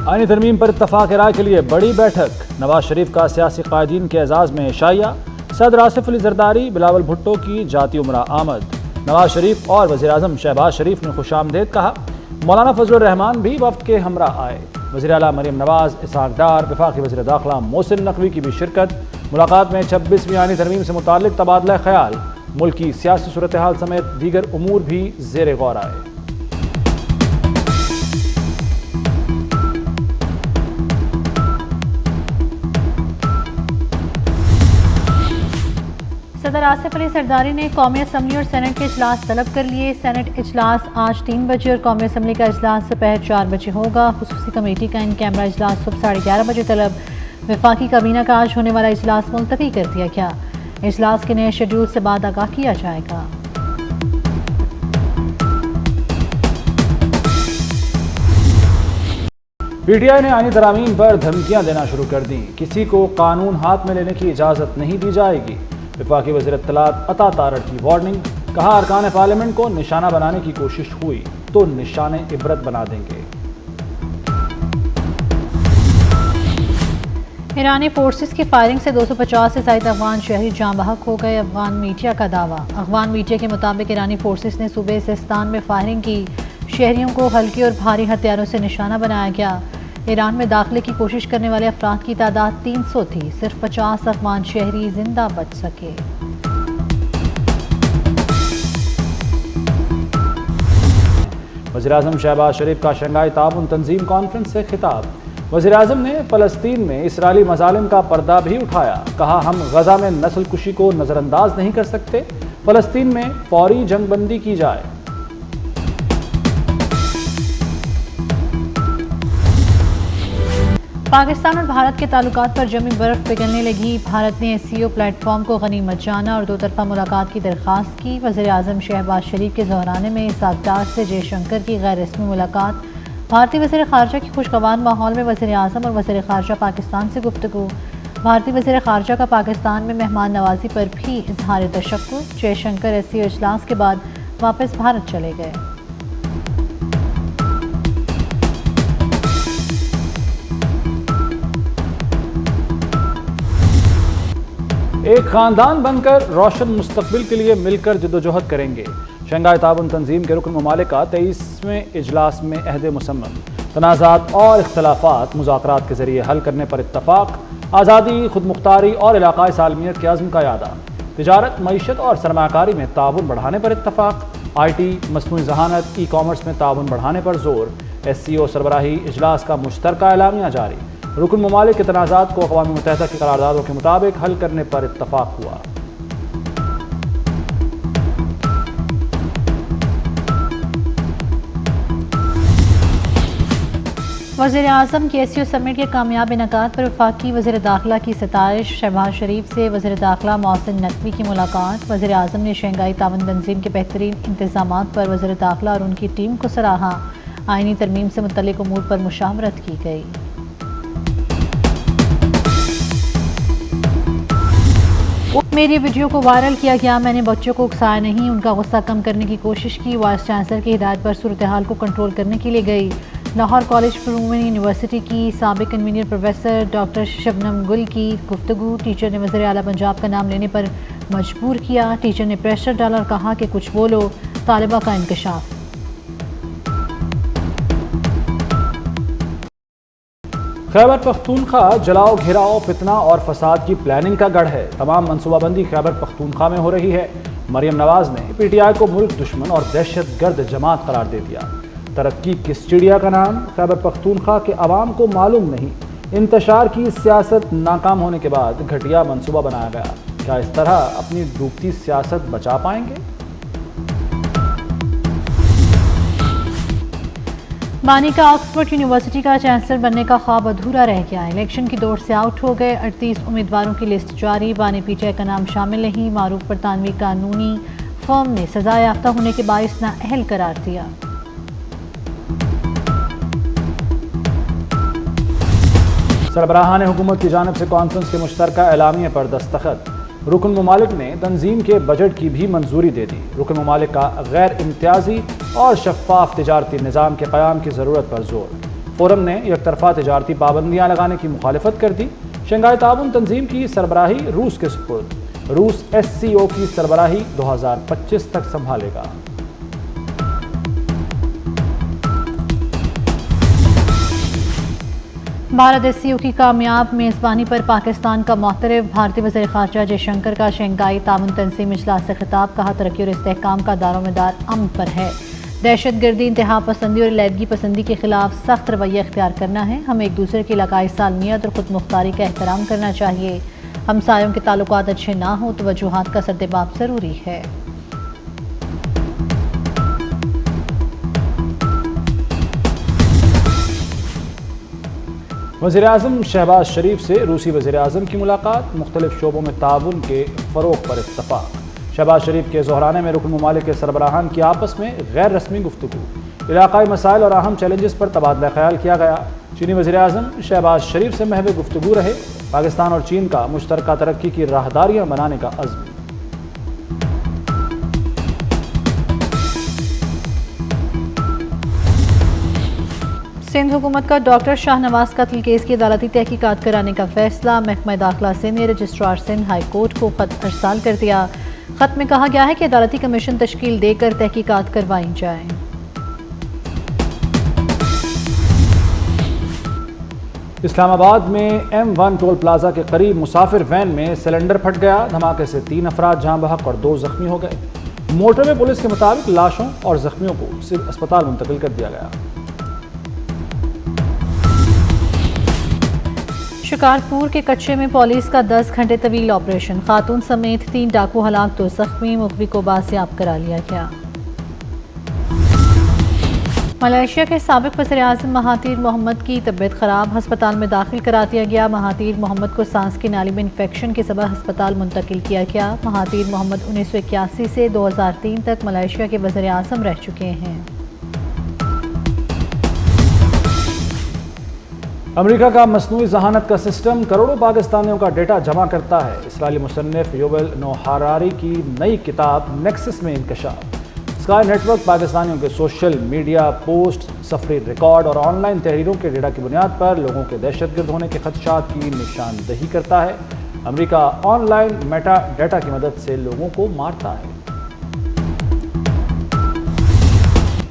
آئینی ترمیم پر اتفاق رائے کے لیے بڑی بیٹھک، نواز شریف کا سیاسی قائدین کے اعزاز میں عشائیہ، صدر آصف علی زرداری بلاول بھٹو کی جاتی عمرہ آمد، نواز شریف اور وزیراعظم شہباز شریف نے خوش آمدید کہا، مولانا فضل الرحمان بھی وفد کے ہمراہ آئے، وزیر اعلیٰ مریم نواز، اسحاق ڈار، وفاقی وزیر داخلہ محسن نقوی کی بھی شرکت، ملاقات میں 26ویں آئینی ترمیم سے متعلق تبادلہ خیال، ملکی سیاسی صورتحال سمیت دیگر امور بھی زیر غور آئے۔ صدر آصف علی زرداری نے قومی اسمبلی اور سینٹ کے اجلاس طلب کر لیے۔ سینٹ اجلاس آج 3 بجے اور قومی اسمبلی کا اجلاس دوپہر 4 بجے ہوگا۔ خصوصی کمیٹی کا ان کیمرہ اجلاس صبح 11:30 بجے طلب۔ وفاقی کابینہ کا آج ہونے والا اجلاس ملتوی کر دیا گیا۔ اجلاس کے نئے شیڈول سے بعد آگاہ کیا جائے گا۔ پی ٹی آئی نے آئینی ترامیم پر دھمکیاں دینا شروع کر دیں، کسی کو قانون ہاتھ میں لینے کی اجازت نہیں دی جائے گی۔ وفاقی وزیر اطلاعات عطا تارڑ کی وارننگ، کہا ارکان پارلیمنٹ کو نشانہ بنانے کی کوشش ہوئی تو نشان عبرت بنا دیں گے۔ ایرانی فورسز کی فائرنگ سے 250 سے زائد افغان شہری جاں بحق ہو گئے، افغان میڈیا کا دعویٰ۔ افغان میڈیا کے مطابق ایرانی فورسز نے صوبے سیستان میں فائرنگ کی، شہریوں کو ہلکے اور بھاری ہتھیاروں سے نشانہ بنایا گیا۔ ایران میں داخلے کی کوشش کرنے والے افراد کی تعداد 300 تھی، صرف 50 افغان شہری زندہ بچ سکے۔ وزیراعظم شہباز شریف کا شنگھائی تعاون تنظیم کانفرنس سے خطاب، وزیراعظم نے فلسطین میں اسرائیلی مظالم کا پردہ بھی اٹھایا، کہا ہم غزہ میں نسل کشی کو نظر انداز نہیں کر سکتے، فلسطین میں فوری جنگ بندی کی جائے۔ پاکستان اور بھارت کے تعلقات پر جمی برف پگھلنے لگی، بھارت نے SCO پلیٹ فارم کو غنیمت جانا اور 2 طرفہ ملاقات کی درخواست کی۔ وزیر اعظم شہباز شریف کے ظہرانے میں اسحاق ڈار سے جے شنکر کی غیر رسمی ملاقات، بھارتی وزیر خارجہ کی خوشگوار ماحول میں وزیر اعظم اور وزیر خارجہ پاکستان سے گفتگو، بھارتی وزیر خارجہ کا پاکستان میں مہمان نوازی پر بھی اظہار تشکر، جے شنکر SCO اجلاس کے بعد واپس بھارت چلے گئے۔ ایک خاندان بن کر روشن مستقبل کے لیے مل کر جدوجہد کریں گے، شنگھائی تعاون تنظیم کے رکن ممالک کا 23ویں اجلاس میں عہد مسمم، تنازعات اور اختلافات مذاکرات کے ذریعے حل کرنے پر اتفاق، آزادی، خود مختاری اور علاقائی سالمیت کے عزم کا اعادہ، تجارت، معیشت اور سرمایہ کاری میں تعاون بڑھانے پر اتفاق، IT، مصنوعی ذہانت، کامرس میں تعاون بڑھانے پر زور، SCO سربراہی اجلاس کا مشترکہ اعلامیہ جاری، رکن ممالک کے تنازعات کو اقوام متحدہ کی قراردادوں کے مطابق حل کرنے پر اتفاق ہوا۔ وزیر اعظم کی SCO سمٹ کے کامیاب انعقاد پر وفاقی وزیر داخلہ کی ستائش، شہباز شریف سے وزیر داخلہ محسن نقوی کی ملاقات، وزیر اعظم نے شنگھائی تعاون تنظیم کے بہترین انتظامات پر وزیر داخلہ اور ان کی ٹیم کو سراہا، آئینی ترمیم سے متعلق امور پر مشاورت کی گئی۔ میری ویڈیو کو وائرل کیا گیا، میں نے بچوں کو اکسایا نہیں، ان کا غصہ کم کرنے کی کوشش کی، وائس چانسلر کی ہدایت پر صورتحال کو کنٹرول کرنے کے لیے گئی۔ Lahore college for women university کی سابق convener professor doctor Shabnam Gul کی گفتگو، ٹیچر نے وزیر اعلیٰ پنجاب کا نام لینے پر مجبور کیا، ٹیچر نے پریشر ڈالا اور کہا کہ کچھ بولو، طالبہ کا انکشاف۔ خیبر پختونخوا جلاؤ، گھیراؤ، فتنہ اور فساد کی پلاننگ کا گڑھ ہے، تمام منصوبہ بندی خیبر پختونخوا میں ہو رہی ہے۔ مریم نواز نے PTI کو ملک دشمن اور دہشت گرد جماعت قرار دے دیا۔ ترقی کس چڑیا کا نام، خیبر پختونخوا کے عوام کو معلوم نہیں، انتشار کی سیاست ناکام ہونے کے بعد گھٹیا منصوبہ بنایا گیا، کیا اس طرح اپنی ڈوبتی سیاست بچا پائیں گے؟ بانی کا آکسفورڈ یونیورسٹی کا چانسلر بننے کا خواب ادھورا رہ گیا، الیکشن کی دوڑ سے آؤٹ ہو گئے، 38 امیدواروں کی لسٹ جاری، بانی PTI کا نام شامل نہیں، معروف برطانوی قانونی فرم نے سزا یافتہ ہونے کے باعث نااہل قرار دیا۔ سربراہان حکومت کی جانب سے کانفرنس کے مشترکہ اعلامیے پر دستخط، رکن ممالک نے تنظیم کے بجٹ کی بھی منظوری دے دی، رکن ممالک کا غیر امتیازی اور شفاف تجارتی نظام کے قیام کی ضرورت پر زور، فورم نے یک طرفہ تجارتی پابندیاں لگانے کی مخالفت کر دی۔ شنگھائی تعاون تنظیم کی سربراہی روس کے سپرد۔ روس SCO کی سربراہی 2025 تک سنبھالے گا۔ بھارت SCO کی کامیاب میزبانی پر پاکستان کا معترف۔ بھارتی وزیر خارجہ جے شنکر کا شنگھائی تعاون تنظیم اجلاس سے خطاب، کہا ترقی اور استحکام کا دار و مدار امن پر ہے۔ دہشت گردی، انتہا پسندی اور علیحدگی پسندی کے خلاف سخت رویہ اختیار کرنا ہے۔ ہمیں ایک دوسرے کی علاقائی سالمیت اور خود مختاری کا احترام کرنا چاہیے۔ ہمسایوں کے تعلقات اچھے نہ ہوں تو وجوہات کا سردباب ضروری ہے۔ وزیراعظم شہباز شریف سے روسی وزیراعظم کی ملاقات، مختلف شعبوں میں تعاون کے فروغ پر اتفاق۔ شہباز شریف کے ظہرانے میں رکن ممالک کے سربراہان کی آپس میں غیر رسمی گفتگو، علاقائی مسائل اور اہم چیلنجز پر تبادلہ خیال کیا گیا۔ چینی وزیراعظم شہباز شریف سے محو گفتگو رہے، پاکستان اور چین کا مشترکہ ترقی کی راہداریاں بنانے کا عزم۔ سندھ حکومت کا ڈاکٹر شاہ نواز قتل کیس کی عدالتی تحقیقات کرانے کا فیصلہ، محکمہ داخلہ سندھ نے رجسٹرار سندھ ہائی کورٹ کو خط ارسال کر دیا۔ خط میں کہا گیا ہے کہ عدالتی کمیشن تشکیل دے کر تحقیقات کروائی جائیں۔ اسلام آباد میں M1 ٹول پلازا کے قریب مسافر وین میں سلنڈر پھٹ گیا، دھماکے سے 3 افراد جاں بحق اور 2 زخمی ہو گئے۔ موٹر وے پولیس کے مطابق لاشوں اور زخمیوں کو اسپتال منتقل کر دیا گیا۔ شکارپور کے کچے میں پولیس کا 10 گھنٹے طویل آپریشن، خاتون سمیت 3 ڈاکو ہلاک، 2 زخمی، مغوی کو بازیاب کرا لیا گیا۔ ملائیشیا کے سابق وزیر اعظم مہاتیر محمد کی طبیعت خراب، ہسپتال میں داخل کرا دیا گیا۔ مہاتیر محمد کو سانس کی نالی میں انفیکشن کے سبب ہسپتال منتقل کیا گیا۔ مہاتیر محمد 1981 سے 2003 تک ملائیشیا کے وزیر اعظم رہ چکے ہیں۔ امریکہ کا مصنوعی ذہانت کا سسٹم کروڑوں پاکستانیوں کا ڈیٹا جمع کرتا ہے، اسرائیلی مصنف یوول نو ہراری کی نئی کتاب نیکسس میں انکشاف۔ اسکائی نیٹ ورک پاکستانیوں کے سوشل میڈیا پوسٹ، سفری ریکارڈ اور آن لائن تحریروں کے ڈیٹا کی بنیاد پر لوگوں کے دہشت گرد ہونے کے خدشات کی نشاندہی کرتا ہے۔ امریکہ آن لائن میٹا ڈیٹا کی مدد سے لوگوں کو مارتا ہے۔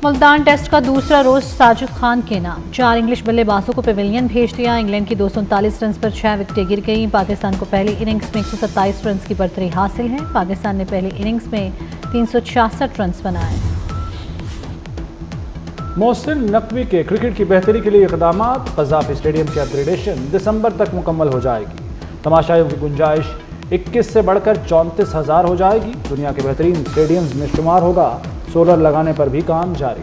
ملتان ٹیسٹ کا دوسرا روز ساجد خان کے نام، 4 انگلش بلے بازوں کو پیویلین بھیج دیا۔ انگلینڈ کی 239 رنز پر 6 وکٹیں گر گئیں۔ پاکستان کو پہلی اننگز میں 127 رنز کی برتری حاصل ہے۔ پاکستان نے پہلی اننگز میں 366 رنز بنائے۔ محسن نقوی کے کرکٹ کی بہتری کے لیے اقدامات، قذافی اسٹیڈیم کی اپ گریڈیشن دسمبر تک مکمل ہو جائے گی۔ تماشائیوں کی گنجائش 21 سے بڑھ کر 34,000 ہو جائے گی۔ دنیا کے بہترین اسٹیڈیمز میں شمار ہوگا۔ سولر لگانے پر بھی کام جاری۔